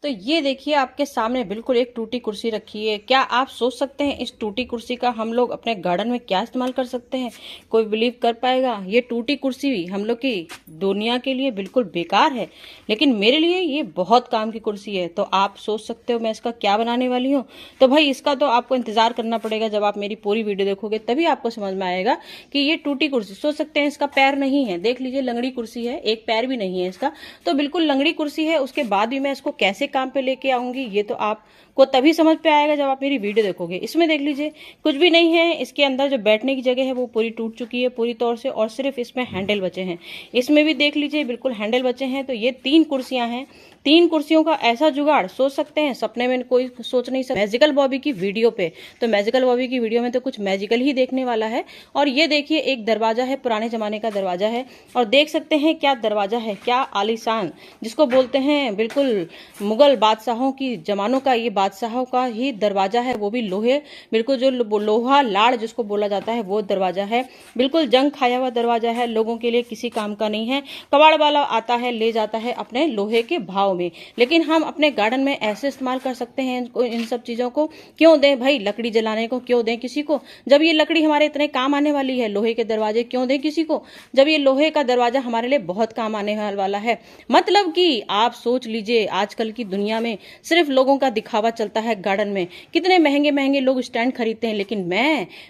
तो ये देखिए आपके सामने बिल्कुल एक टूटी कुर्सी रखी है। क्या आप सोच सकते हैं इस टूटी कुर्सी का हम लोग अपने गार्डन में क्या इस्तेमाल कर सकते हैं? कोई बिलीव कर पाएगा? ये टूटी कुर्सी भी हम लोग की दुनिया के लिए बिल्कुल बेकार है, लेकिन मेरे लिए ये बहुत काम की कुर्सी है। तो आप सोच सकते हो मैं इसका क्या बनाने वाली हूँ। तो भाई इसका तो आपको इंतजार करना पड़ेगा, जब आप मेरी पूरी वीडियो देखोगे तभी आपको समझ में आएगा कि ये टूटी कुर्सी। सोच सकते हैं इसका पैर नहीं है, देख लीजिए लंगड़ी कुर्सी है, एक पैर भी नहीं है इसका, तो बिल्कुल लंगड़ी कुर्सी है। उसके बाद भी मैं इसको कैसे काम पे लेके आऊंगी ये तो आपको तभी समझ पे आएगा जब आप मेरी वीडियो देखोगे। इसमें देख लीजिए कुछ भी नहीं है, इसके अंदर जो बैठने की जगह है वो पूरी टूट चुकी है पूरी तौर से, और सिर्फ इसमें हैंडल बचे हैं। इसमें भी देख लीजिए बिल्कुल हैंडल बचे हैं। तो ये 3 कुर्सियां हैं, 3 कुर्सियों का ऐसा जुगाड़ सोच सकते हैं सपने में कोई सोच नहीं सकता। मैजिकल बॉबी की वीडियो पे, तो मैजिकल बॉबी की वीडियो में तो कुछ मैजिकल ही देखने वाला है। और ये देखिए एक दरवाजा है, पुराने जमाने का दरवाजा है, और देख सकते हैं क्या दरवाजा है, क्या आलीशान, जिसको बोलते हैं बिल्कुल मुगल बादशाहों की जमानों का, ये बादशाहों का ही दरवाजा है, वो भी लोहे, बिल्कुल जो लोहा लाड़ जिसको बोला जाता है वो दरवाजा है। बिल्कुल जंग खाया हुआ दरवाजा है, लोगों के लिए किसी काम का नहीं है। कबाड़ वाला आता है ले जाता है अपने लोहे के भाव में, लेकिन हम अपने गार्डन में ऐसे इस्तेमाल कर सकते हैं इन सब चीजों को। क्यों दें भाई लकड़ी जलाने को, क्यों दें किसी को, जब ये लकड़ी हमारे इतने काम आने वाली है। लोहे के दरवाजे क्यों दें किसी को, जब ये लोहे का दरवाजा हमारे लिए बहुत काम आने वाला है। मतलब कि आप सोच लीजिए आजकल की दुनिया में सिर्फ लोगों का दिखावा चलता है गार्डन में, कितने महंगे महंगे लोग स्टैंड खरीदते हैं, लेकिन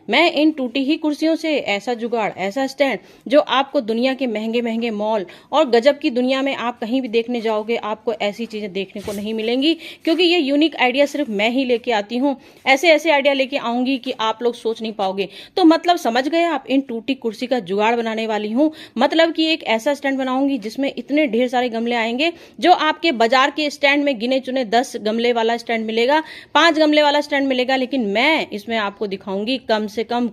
मैं इन टूटी ही कुर्सियों से ऐसा जुगाड़, ऐसा स्टैंड जो आपको दुनिया के महंगे महंगे मॉल और गजब की दुनिया में आप कहीं भी देखने जाओगे आपको ऐसी चीजें देखने को नहीं मिलेंगी, क्योंकि ये यूनिक आइडिया सिर्फ मैं ही लेके आती हूँ। ऐसे ऐसे आइडिया लेके आऊंगी कि आप लोग सोच नहीं पाओगे। तो मतलब समझ गए आप, इन टूटी कुर्सी का जुगाड़ बनाने वाली हूँ। मतलब कि एक ऐसा स्टैंड बनाऊंगी जिसमें इतने ढेर सारे गमले आएंगे, जो आपके बाजार के स्टैंड में गिने चुने 10 गमले वाला स्टैंड मिलेगा, 5 गमले वाला स्टैंड मिलेगा, लेकिन मैं इसमें आपको दिखाऊंगी कम से कम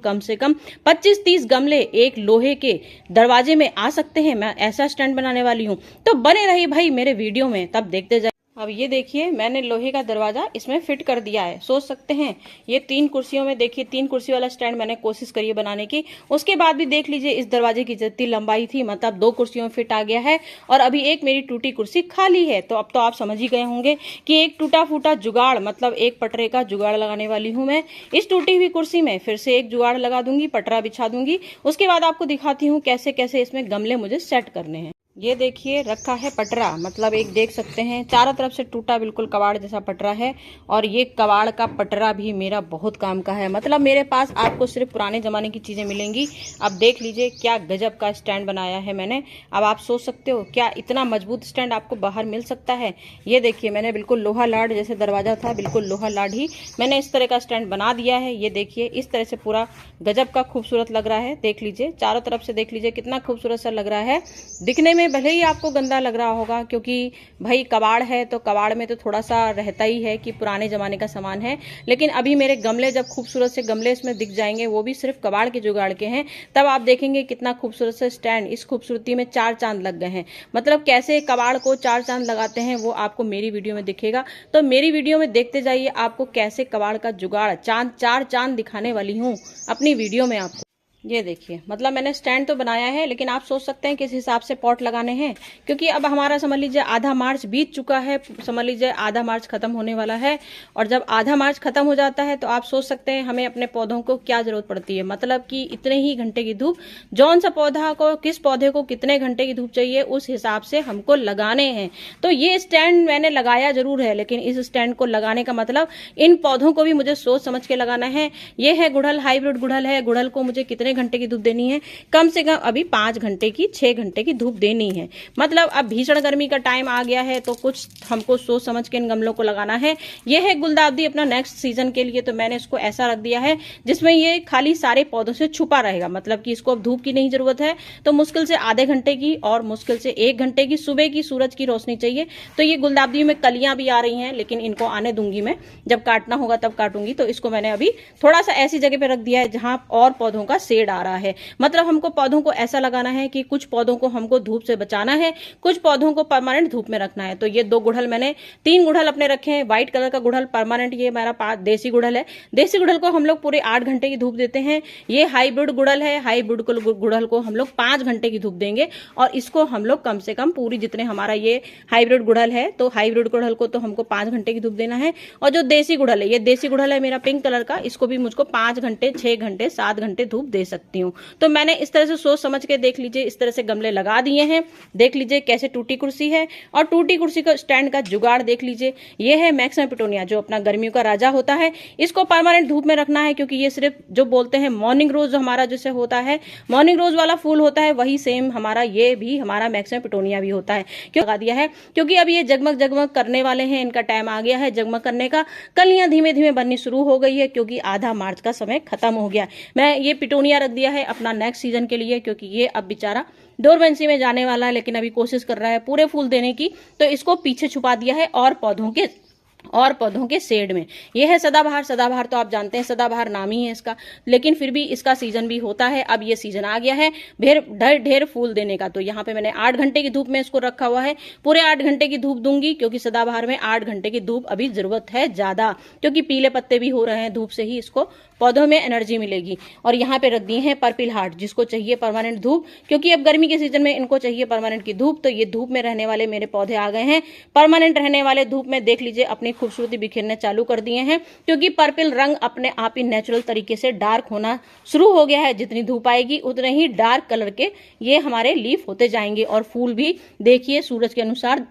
25-30 गमले एक लोहे के दरवाजे में आ सकते हैं। मैं ऐसा स्टैंड बनाने वाली हूँ, तो बने रहिए भाई मेरे वीडियो में, तब देखते जाइए। अब ये देखिए मैंने लोहे का दरवाजा इसमें फिट कर दिया है। सोच सकते हैं ये 3 कुर्सियों में, देखिए 3 कुर्सी वाला स्टैंड मैंने कोशिश करी है बनाने की। उसके बाद भी देख लीजिए इस दरवाजे की जितनी लंबाई थी, मतलब 2 कुर्सियों में फिट आ गया है, और अभी एक मेरी टूटी कुर्सी खाली है। तो अब तो आप समझ ही गए होंगे कि एक टूटा फूटा जुगाड़, मतलब एक पटरे का जुगाड़ लगाने वाली हूँ मैं। इस टूटी हुई कुर्सी में फिर से एक जुगाड़ लगा दूंगी, पटरा बिछा दूंगी। उसके बाद आपको दिखाती हूँ कैसे कैसे इसमें गमले मुझे सेट करने हैं। ये देखिए रखा है पटरा, मतलब एक देख सकते हैं चारों तरफ से टूटा बिल्कुल कबाड़ जैसा पटरा है, और ये कबाड़ का पटरा भी मेरा बहुत काम का है। मतलब मेरे पास आपको सिर्फ पुराने जमाने की चीजें मिलेंगी। अब देख लीजिए क्या गजब का स्टैंड बनाया है मैंने। अब आप सोच सकते हो क्या इतना मजबूत स्टैंड आपको बाहर मिल सकता है। ये देखिए मैंने बिल्कुल लोहा लाड, जैसे दरवाजा था बिल्कुल लोहा लाड ही मैंने इस तरह का स्टैंड बना दिया है। ये देखिए इस तरह से पूरा गजब का खूबसूरत लग रहा है। देख लीजिए चारों तरफ से, देख लीजिए कितना खूबसूरत सा लग रहा है। दिखने में भले ही आपको गंदा लग रहा होगा, क्योंकि भाई कबाड़ है तो कबाड़ में तो थोड़ा सा रहता ही है कि पुराने जमाने का सामान है, लेकिन अभी मेरे गमले जब खूबसूरत से गमले इसमें दिख जाएंगे, वो भी सिर्फ कबाड़ के जुगाड़ के हैं, तब आप देखेंगे कितना खूबसूरत से स्टैंड, इस खूबसूरती में 4 चांद लग गए हैं। मतलब कैसे कबाड़ को 4 चांद लगाते हैं वो आपको मेरी वीडियो में दिखेगा। तो मेरी वीडियो में देखते जाइए आपको कैसे कबाड़ का जुगाड़ 4 चांद दिखाने वाली हूँ अपनी वीडियो में आपको। ये देखिए मतलब मैंने स्टैंड तो बनाया है, लेकिन आप सोच सकते हैं किस हिसाब से पॉट लगाने हैं, क्योंकि अब हमारा समझ लीजिए आधा मार्च बीत चुका है, समझ लीजिए आधा मार्च खत्म होने वाला है। और जब आधा मार्च खत्म हो जाता है तो आप सोच सकते हैं हमें अपने पौधों को क्या जरूरत पड़ती है। मतलब कि इतने ही घंटे की धूप, जौन सा पौधा को, किस पौधे को कितने घंटे की धूप चाहिए, उस हिसाब से हमको लगाने हैं। तो ये स्टैंड मैंने लगाया जरूर है, लेकिन इस स्टैंड को लगाने का मतलब इन पौधों को भी मुझे सोच समझ के लगाना है। ये है गुड़हल, हाइब्रिड गुड़हल है। गुड़हल को मुझे कितने घंटे की धूप देनी है, कम से कम अभी 5 घंटे की 6 घंटे की धूप देनी है। मतलब अब भीषण गर्मी का टाइम आ गया है, तो कुछ हमको सोच समझ के इन गमलों को लगाना है। ये है गुलदाउदी अपना नेक्स्ट सीजन के लिए, तो मैंने इसको ऐसा रख दिया है जिसमें ये खाली सारे पौधों से छुपा रहेगा। मतलब कि इसको अब धूप की नहीं जरूरत है, तो मुश्किल से आधे घंटे की और मुश्किल से 1 घंटे की सुबह की सूरज की रोशनी चाहिए। तो ये गुलदाउदी में कलियां भी आ रही हैं, लेकिन इनको आने दूंगी मैं, जब काटना होगा तब काटूंगी। तो इसको मैंने अभी थोड़ा सा ऐसी जगह पे रख दिया है जहां और पौधों का शेड आ रहा है। मतलब हमको पौधों को ऐसा लगाना है कि कुछ पौधों को हमको धूप से बचाना है, कुछ पौधों को परमानेंट धूप में रखना है। तो ये 2 गुड़हल मैंने 3 गुड़हल अपने रखे हैं। व्हाइट कलर का गुड़हल परमानेंट, ये मेरा देसी गुड़हल है। देसी गुड़हल को हम लोग पूरे 8 घंटे की धूप देते हैं। ये हाइब्रिड गुड़हल है, हाइब्रिड गुड़हल को हम लोग 5 घंटे की धूप देंगे और इसको हम लोग कम से कम पूरी, जितने हमारा ये हाइब्रिड गुड़हल है तो हाइब्रिड गुड़हल को तो हमको 5 घंटे की धूप देना है। और जो देसी गुड़हल है, ये देसी गुड़हल है मेरा पिंक कलर का, इसको भी मुझको 5 घंटे, 6 घंटे, 7 घंटे धूप दे सकती हूँ। तो मैंने इस तरह से सोच समझ के, देख लीजिए, इस तरह से गमले लगा दिए हैं। देख लीजिए कैसे टूटी कुर्सी है, और टूटी कुर्सी का स्टैंड का जुगाड़ देख लीजिए। ये है मैक्सिमा पिटोनिया, जो अपना गर्मियों का राजा होता है। इसको परमानेंट धूप में रखना है, क्योंकि ये सिर्फ जो बोलते हैं मॉर्निंग रोज, जो हमारा जैसे होता है मॉर्निंग रोज वाला फूल होता है, वही सेम हमारा ये भी हमारा मैक्सिमा पिटोनिया भी होता है। क्यों लगा दिया है? क्योंकि अब ये जगमग जगमग करने वाले हैं, इनका टाइम आ गया है जगमग करने का। कलियां धीमे धीमे बननी शुरू हो गई है, क्योंकि आधा मार्च का समय खत्म हो गया। मैं ये पिटोनिया रख दिया है अपना नेक्स्ट सीजन के लिए, क्योंकि ये अब बेचारा डोरमेंसी में जाने वाला है, लेकिन अभी कोशिश कर रहा है पूरे फूल देने की, तो इसको पीछे छुपा दिया है और पौधों के शेड में। यह है सदाबहार। सदाबहार तो आप जानते हैं, सदाबहार नाम ही है इसका, लेकिन फिर भी इसका सीजन भी होता है। अब ये सीजन आ गया है ढेर फूल देने का। तो यहाँ पे मैंने 8 घंटे की धूप में इसको रखा हुआ है। पूरे 8 घंटे की धूप दूंगी, क्योंकि सदाबहार में 8 घंटे की धूप अभी जरूरत है ज्यादा, क्योंकि पीले पत्ते भी हो रहे हैं, धूप से ही इसको पौधों में एनर्जी मिलेगी। और यहाँ पे रख दिए हैं पर्पल हार्ट, जिसको चाहिए परमानेंट धूप, क्योंकि अब गर्मी के सीजन में इनको चाहिए परमानेंट की धूप। तो ये धूप में रहने वाले मेरे पौधे आ गए हैं, परमानेंट रहने वाले धूप में। देख लीजिए अपनी खूबसूरती बिखेरने चालू कर दिए हैं, क्योंकि पर्पल रंग अपने आप ही नेचुरल तरीके से डार्क होना शुरू हो गया है। जितनी धूप आएगी उतने ही डार्क कलर के ये हमारे लीफ होते जाएंगे, और फूल भी देखिए सूरज के अनुसार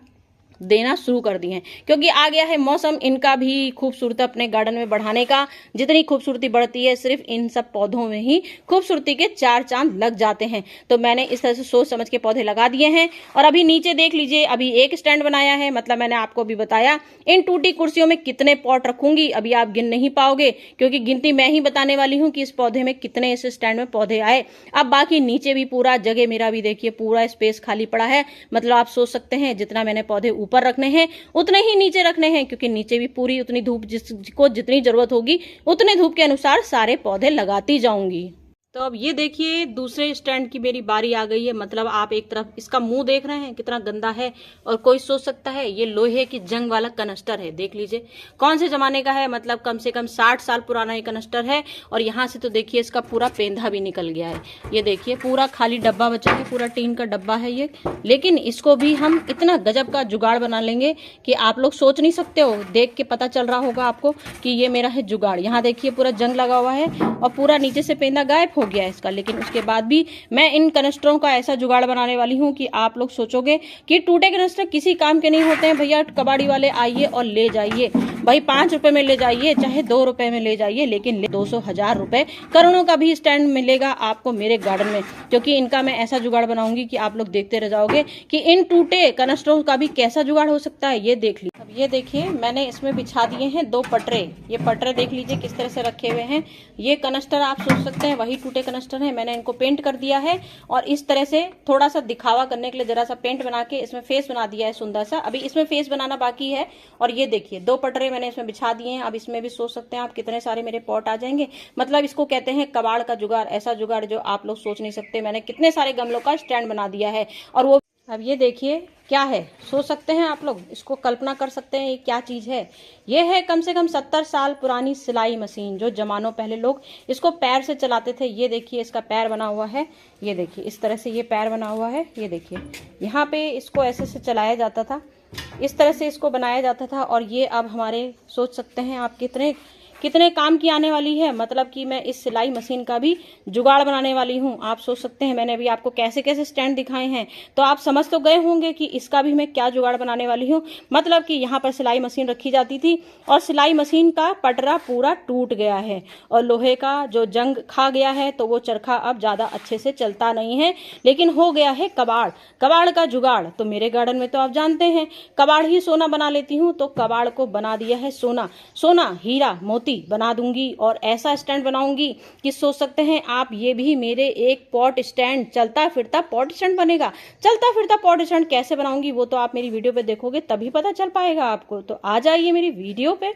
देना शुरू कर दिए हैं, क्योंकि आ गया है मौसम इनका भी खूबसूरती अपने गार्डन में बढ़ाने का। जितनी खूबसूरती बढ़ती है, सिर्फ इन सब पौधों में ही खूबसूरती के 4 चांद लग जाते हैं। तो मैंने इस तरह से सोच समझ के पौधे लगा दिए हैं। और अभी नीचे देख लीजिए, अभी एक स्टैंड बनाया है। मतलब मैंने आपको भी बताया इन टूटी कुर्सियों में कितने पॉट रखूंगी, अभी आप गिन नहीं पाओगे, क्योंकि गिनती मैं ही बताने वाली हूँ कि इस पौधे में कितने, इस स्टैंड में पौधे आए। अब बाकी नीचे भी पूरा जगह मेरा भी देखिए पूरा स्पेस खाली पड़ा है। मतलब आप सोच सकते हैं जितना मैंने पौधे ऊपर रखने हैं उतने ही नीचे रखने हैं, क्योंकि नीचे भी पूरी उतनी धूप जिसको जितनी जरूरत होगी उतने धूप के अनुसार सारे पौधे लगाती जाऊंगी। तो अब ये देखिए दूसरे स्टैंड की मेरी बारी आ गई है। मतलब आप एक तरफ इसका मुंह देख रहे हैं कितना गंदा है, और कोई सोच सकता है ये लोहे की जंग वाला कनस्टर है। देख लीजिए कौन से जमाने का है, मतलब कम से कम 60 साल पुराना ये कनस्टर है। और यहाँ से तो देखिए इसका पूरा पेंधा भी निकल गया है। ये देखिए पूरा खाली डब्बा बचा है, पूरा टीन का डब्बा है ये। लेकिन इसको भी हम इतना गजब का जुगाड़ बना लेंगे कि आप लोग सोच नहीं सकते हो। देख के पता चल रहा होगा आपको कि ये मेरा है जुगाड़। यहाँ देखिए पूरा जंग लगा हुआ है और पूरा नीचे से पेंधा गायब हो गया है इसका। लेकिन उसके बाद भी मैं इन कनस्टरों का ऐसा जुगाड़ बनाने वाली हूं कि आप लोग सोचोगे कि टूटे कनस्टर किसी काम के नहीं होते हैं भैया, कबाड़ी वाले आइए और ले जाइए भाई, 5 रुपए में ले जाइए चाहे 2 रुपए में ले जाइए, लेकिन 200 1000 रुपए करोड़ों का भी स्टैंड मिलेगा आपको मेरे गार्डन में। क्योंकि इनका मैं ऐसा जुगाड़ बनाऊंगी कि आप लोग देखते रह जाओगे कि इन टूटे कनस्टरों का भी कैसा जुगाड़ हो सकता है। ये देख लीजिए। अब ये देखिए मैंने इसमें बिछा दिए हैं 2 पटरे। ये पटरे देख लीजिए किस तरह से रखे हुए हैं। ये कनस्टर आप सोच सकते हैं वही टूटे कनस्टर है। मैंने इनको पेंट कर दिया है और इस तरह से थोड़ा सा दिखावा करने के लिए जरा सा पेंट बना के इसमें फेस बना दिया है सुंदर सा। अभी इसमें फेस बनाना बाकी है। और ये देखिए 2 पटरे मैंने इसमें बिछा दिए हैं। अब इसमें भी सोच सकते हैं आप कितने सारे मेरे पॉट आ जाएंगे। मतलब इसको कहते हैं कबाड़ का जुगाड़, ऐसा जुगाड़ जो आप लोग सोच नहीं सकते। मैंने कितने सारे गमलों का स्टैंड बना दिया है। और वो अब ये देखिए क्या है, सोच सकते हैं आप लोग, इसको कल्पना कर सकते हैं ये क्या चीज है। ये है कम से कम 70 साल पुरानी सिलाई मशीन, जो जमानों पहले लोग इसको पैर से चलाते थे। ये देखिए इसका पैर बना हुआ है। ये देखिए इस तरह से ये पैर बना हुआ है। ये देखिए यहाँ पे इसको ऐसे से चलाया जाता था, इस तरह से इसको बनाया जाता था। और ये अब हमारे सोच सकते हैं आप कितने काम की आने वाली है। मतलब कि मैं इस सिलाई मशीन का भी जुगाड़ बनाने वाली हूँ। आप सोच सकते हैं मैंने अभी आपको कैसे कैसे स्टैंड दिखाए हैं, तो आप समझ तो गए होंगे कि इसका भी मैं क्या जुगाड़ बनाने वाली हूँ। मतलब कि यहाँ पर सिलाई मशीन रखी जाती थी और सिलाई मशीन का पटरा पूरा टूट गया है और लोहे का जो जंग खा गया है, तो वो चरखा अब ज्यादा अच्छे से चलता नहीं है, लेकिन हो गया है कबाड़ का जुगाड़। तो मेरे गार्डन में तो आप जानते हैं कबाड़ ही सोना बना लेती हूँ, तो कबाड़ को बना दिया है सोना हीरा मोती बना दूंगी। और ऐसा स्टैंड बनाऊंगी कि सोच सकते हैं आप ये भी मेरे एक पॉट स्टैंड, चलता फिरता पॉट स्टैंड बनेगा। चलता फिरता पॉट स्टैंड कैसे बनाऊंगी वो तो आप मेरी वीडियो पे देखोगे तभी पता चल पाएगा आपको। तो आ जाइए मेरी वीडियो पे।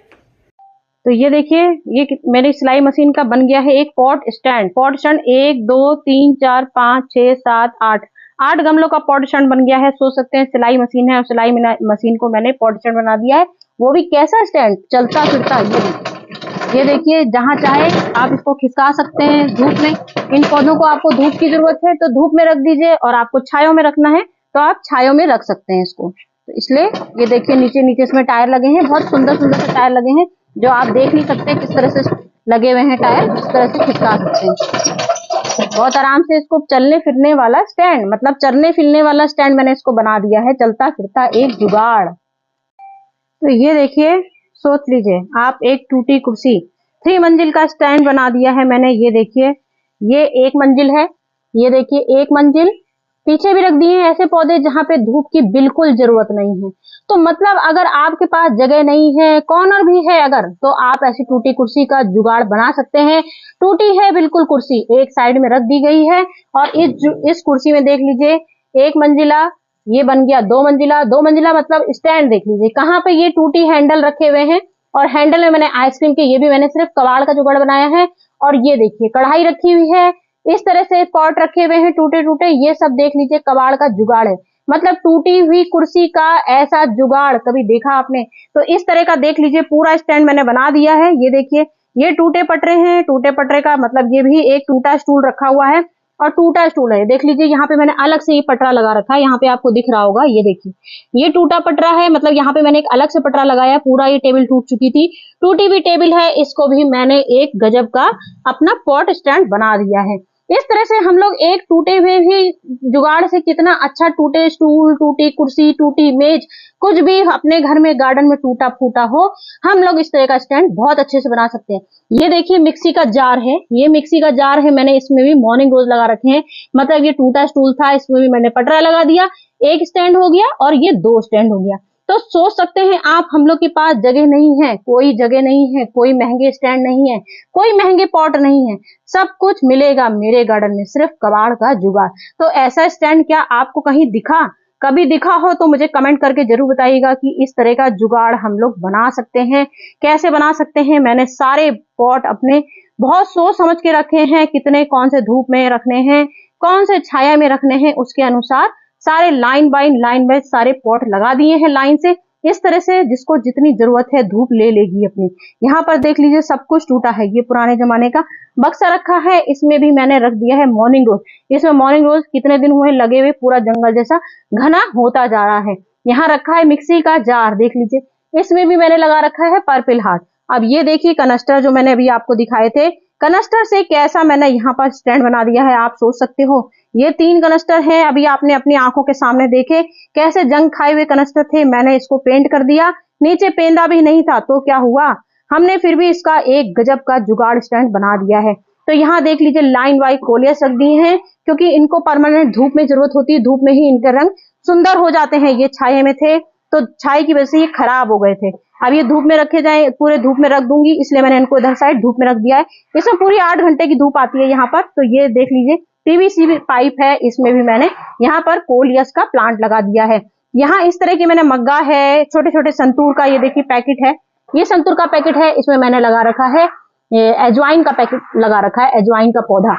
तो ये देखिए, ये मेरी सिलाई मशीन का बन गया है एक पॉट स्टैंड। पॉट स्टैंड 1 2 3 4 5 6 7 8 8 गमलों का पॉट स्टैंड बन गया है। सोच सकते हैं सिलाई मशीन है और सिलाई मशीन को मैंने पॉट स्टैंड बना दिया है। वो भी कैसा स्टैंड, चलता फिरता। ये देखिए, जहां चाहे आप इसको खिसका सकते हैं धूप में। इन पौधों को आपको धूप की जरूरत है तो धूप में रख दीजिए, और आपको छायों में रखना है तो आप छायों में रख सकते हैं इसको। तो इसलिए ये देखिए, नीचे नीचे इसमें टायर लगे हैं, बहुत सुंदर सुंदर से टायर लगे हैं, जो आप देख नहीं सकते किस तरह से लगे हुए हैं टायर। इस तरह से खिसका सकते हैं बहुत आराम से। इसको चलने फिरने वाला स्टैंड, मतलब चलने फिरने वाला स्टैंड मैंने इसको बना दिया है, चलता फिरता एक जुगाड़। तो ये देखिए, सोच लीजिए आप, एक टूटी कुर्सी 3 मंजिल का स्टैंड बना दिया है मैंने। ये देखिए, ये 1 मंजिल है। ये देखिए 1 मंजिल। पीछे भी रख दिए हैं ऐसे पौधे जहां पे धूप की बिल्कुल जरूरत नहीं है। तो मतलब अगर आपके पास जगह नहीं है, कॉर्नर भी है अगर, तो आप ऐसी टूटी कुर्सी का जुगाड़ बना सकते हैं। टूटी है बिल्कुल कुर्सी, एक साइड में रख दी गई है, और इस कुर्सी में देख लीजिए 1 मंजिला, ये बन गया 2 मंजिला। 2 मंजिला मतलब स्टैंड देख लीजिए कहाँ पे ये टूटी हैंडल रखे हुए हैं, और हैंडल में मैंने आइसक्रीम के, ये भी मैंने सिर्फ कबाड़ का जुगाड़ बनाया है। और ये देखिए कढ़ाई रखी हुई है, इस तरह से पॉट रखे हुए हैं टूटे टूटे, ये सब देख लीजिए कबाड़ का जुगाड़ है। मतलब टूटी हुई कुर्सी का ऐसा जुगाड़ कभी देखा आपने? तो इस तरह का देख लीजिए पूरा स्टैंड मैंने बना दिया है। ये देखिए, ये टूटे पटरे हैं। टूटे पटरे का मतलब ये भी एक टूटा स्टूल रखा हुआ है, और टूटा स्टूल है। देख लीजिए, यहाँ पे मैंने अलग से ये पटरा लगा रखा है, यहाँ पे आपको दिख रहा होगा। ये देखिए, ये टूटा पटरा है, मतलब यहाँ पे मैंने एक अलग से पटरा लगाया। पूरा ये टेबल टूट चुकी थी, टूटी हुई टेबल है, इसको भी मैंने एक गजब का अपना पॉट स्टैंड बना दिया है। इस तरह से हम लोग एक टूटे हुए भी जुगाड़ से कितना अच्छा, टूटे स्टूल, टूटी कुर्सी, टूटी मेज, कुछ भी अपने घर में गार्डन में टूटा फूटा हो, हम लोग इस तरह का स्टैंड बहुत अच्छे से बना सकते हैं। ये देखिए मिक्सी का जार है, ये मिक्सी का जार है, मैंने इसमें भी मॉर्निंग रोज लगा रखे हैं। मतलब ये टूटा स्टूल था, इसमें भी मैंने पटरा लगा दिया, एक स्टैंड हो गया और ये 2 स्टैंड हो गया। तो सोच सकते हैं आप, हम लोग के पास जगह नहीं है, कोई जगह नहीं है, कोई महंगे स्टैंड नहीं है, कोई महंगे पॉट नहीं है, सब कुछ मिलेगा मेरे गार्डन में, सिर्फ कबाड़ का जुगाड़। तो ऐसा स्टैंड क्या आपको कहीं दिखा? कभी दिखा हो तो मुझे कमेंट करके जरूर बताइएगा कि इस तरह का जुगाड़ हम लोग बना सकते हैं। कैसे बना सकते हैं? मैंने सारे पॉट अपने बहुत सोच समझ के रखे हैं, कितने कौन से धूप में रखने हैं, कौन से छाया में रखने हैं, उसके अनुसार सारे लाइन बाय सारे पॉट लगा दिए हैं लाइन से। इस तरह से जिसको जितनी जरूरत है धूप ले लेगी अपनी। यहाँ पर देख लीजिए सब कुछ टूटा है। ये पुराने जमाने का बक्सा रखा है, इसमें भी मैंने रख दिया है मॉर्निंग रोज। इसमें मॉर्निंग रोज कितने दिन हुए लगे हुए, पूरा जंगल जैसा घना होता जा रहा है। यहाँ रखा है मिक्सी का जार, देख लीजिए, इसमें भी मैंने लगा रखा है पर्पल हार्ट। अब ये देखिए कनस्टर जो मैंने अभी आपको दिखाए थे, कनस्टर से कैसा मैंने यहाँ पर स्टैंड बना दिया है, आप सोच सकते हो। ये 3 कनस्टर हैं, अभी आपने अपनी आंखों के सामने देखे कैसे जंग खाए हुए कनस्टर थे। मैंने इसको पेंट कर दिया, नीचे पेंदा भी नहीं था, तो क्या हुआ, हमने फिर भी इसका एक गजब का जुगाड़ स्टैंड बना दिया है। तो यहाँ देख लीजिए लाइन वाइज कोलियस रख दिए हैं, क्योंकि इनको परमानेंट धूप में जरूरत होती है, धूप में ही इनके रंग सुंदर हो जाते हैं। ये छाये में थे तो छाई की वजह से ये खराब हो गए थे। अब ये धूप में रखे जाए, पूरे धूप में रख दूंगी, इसलिए मैंने इनको इधर साइड धूप में रख दिया है। इसमें पूरी 8 घंटे की धूप आती है यहाँ पर। तो ये देख लीजिए पीवीसी पाइप है, इसमें भी मैंने यहाँ पर कोलियस का प्लांट लगा दिया है। यहाँ इस तरह की मैंने मग्गा है, छोटे छोटे संतूर का, ये देखिए पैकेट है, ये संतूर का पैकेट है, इसमें मैंने लगा रखा है अजवाइन का पैकेट लगा रखा है, अजवाइन का पौधा।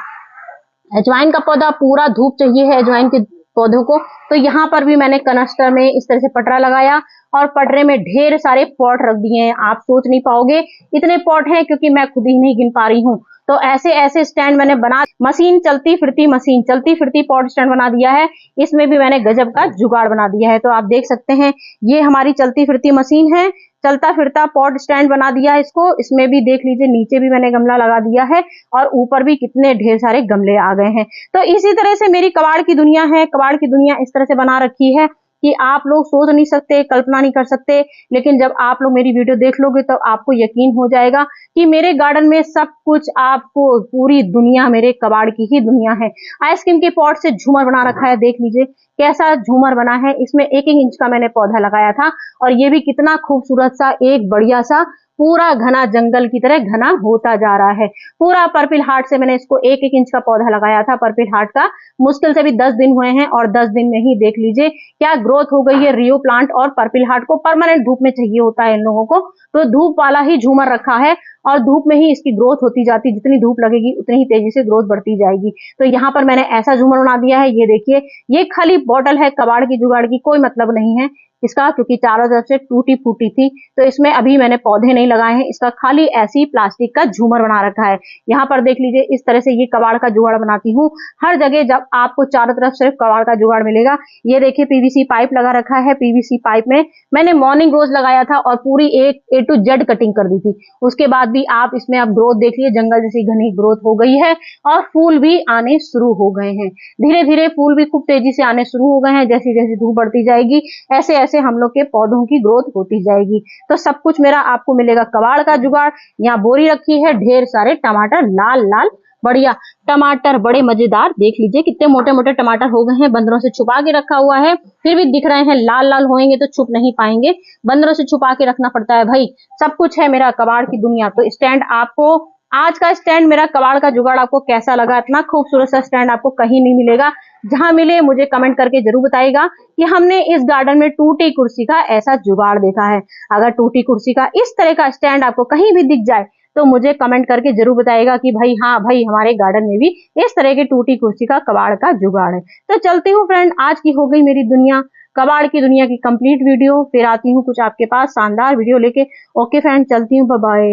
अजवाइन का पौधा पूरा धूप चाहिए है अजवाइन के पौधों को। तो यहाँ पर भी मैंने कनस्टर में इस तरह से पटरा लगाया, और पटरे में ढेर सारे पॉट रख दिए हैं। आप सोच नहीं पाओगे इतने पॉट हैं, क्योंकि मैं खुद ही नहीं गिन पा रही हूँ। तो ऐसे ऐसे स्टैंड मैंने बना, मशीन चलती फिरती पॉट स्टैंड बना दिया है। इसमें भी मैंने गजब का जुगाड़ बना दिया है। तो आप देख सकते हैं ये हमारी चलती फिरती मशीन है, चलता फिरता पॉट स्टैंड बना दिया है इसको। इसमें भी देख लीजिए नीचे भी मैंने गमला लगा दिया है, और ऊपर भी कितने ढेर सारे गमले आ गए हैं। तो इसी तरह से मेरी कबाड़ की दुनिया है। कबाड़ की दुनिया इस तरह से बना रखी है कि आप लोग सोच नहीं सकते, कल्पना नहीं कर सकते। लेकिन जब आप लोग मेरी वीडियो देख लोगे तो आपको यकीन हो जाएगा कि मेरे गार्डन में सब कुछ, आपको पूरी दुनिया मेरे कबाड़ की ही दुनिया है। आइसक्रीम के पॉट से झूमर बना रखा है, देख लीजिए कैसा झूमर बना है। इसमें 1-1 इंच का मैंने पौधा लगाया था, और ये भी कितना खूबसूरत सा एक बढ़िया सा पूरा घना जंगल की तरह घना होता जा रहा है। पूरा पर्पल हार्ट से मैंने इसको 1-1 इंच का पौधा लगाया था पर्पल हार्ट का, मुश्किल से भी 10 दिन हुए हैं और 10 दिन में ही देख लीजिए क्या ग्रोथ हो गई है। रियो प्लांट और पर्पल हार्ट को परमानेंट धूप में चाहिए होता है इन लोगों को, तो धूप वाला ही झूमर रखा है और धूप में ही इसकी ग्रोथ होती जाती, जितनी धूप लगेगी उतनी ही तेजी से ग्रोथ बढ़ती जाएगी। तो यहाँ पर मैंने ऐसा झूमर बना दिया है, ये देखिए, ये खाली बॉटल है, कबाड़ की जुगाड़ की कोई मतलब नहीं है इसका, क्योंकि चारों तरफ से टूटी फूटी थी, तो इसमें अभी मैंने पौधे नहीं लगाए हैं, इसका खाली ऐसी प्लास्टिक का झूमर बना रखा है। यहाँ पर देख लीजिए इस तरह से ये कबाड़ का जुगाड़ बनाती हूँ। हर जगह जब आपको चारों तरफ सिर्फ कबाड़ का जुगाड़ मिलेगा। ये देखिए पीवीसी पाइप लगा रखा है, पीवीसी पाइप में मैंने मॉर्निंग रोज लगाया था और पूरी एक A to Z कटिंग कर दी थी। उसके बाद भी आप इसमें अब ग्रोथ देखिए, जंगल जैसी घनी ग्रोथ हो गई है और फूल भी आने शुरू हो गए हैं। धीरे धीरे फूल भी खूब तेजी से आने शुरू हो गए हैं। जैसी जैसी धूप बढ़ती जाएगी ऐसे ऐसे हम लोग के पौधों की ग्रोथ होती जाएगी। तो सब कुछ मेरा आपको मिलेगा कबाड़ का जुगाड़। यहाँ बोरी रखी है, ढेर सारे टमाटर लाल लाल बढ़िया टमाटर, बड़े मजेदार, देख लीजिए कितने मोटे मोटे टमाटर हो गए हैं। बंदरों से छुपा के रखा हुआ है, फिर भी दिख रहे हैं। लाल लाल होंगे तो छुप नहीं पाएंगे, बंदरों से छुपा के रखना पड़ता है भाई। सब कुछ है मेरा कबाड़ की दुनिया। तो स्टैंड आपको, आज का स्टैंड मेरा कबाड़ का जुगाड़ आपको कैसा लगा? इतना खूबसूरत सा स्टैंड आपको कहीं नहीं मिलेगा। जहां मिले मुझे कमेंट करके जरूर बताइएगा कि हमने इस गार्डन में टूटी कुर्सी का ऐसा जुगाड़ देखा है। अगर टूटी कुर्सी का इस तरह का स्टैंड आपको कहीं भी दिख जाए तो मुझे कमेंट करके जरूर बताइएगा कि भाई हाँ भाई, हमारे गार्डन में भी इस तरह की टूटी कुर्सी का कबाड़ का जुगाड़ है। तो चलती हूँ फ्रेंड, आज की हो गई मेरी दुनिया, कबाड़ की दुनिया की कंप्लीट वीडियो। फिर आती हूँ कुछ आपके पास शानदार वीडियो लेके। ओके फ्रेंड, चलती हूँ, बाय बाय।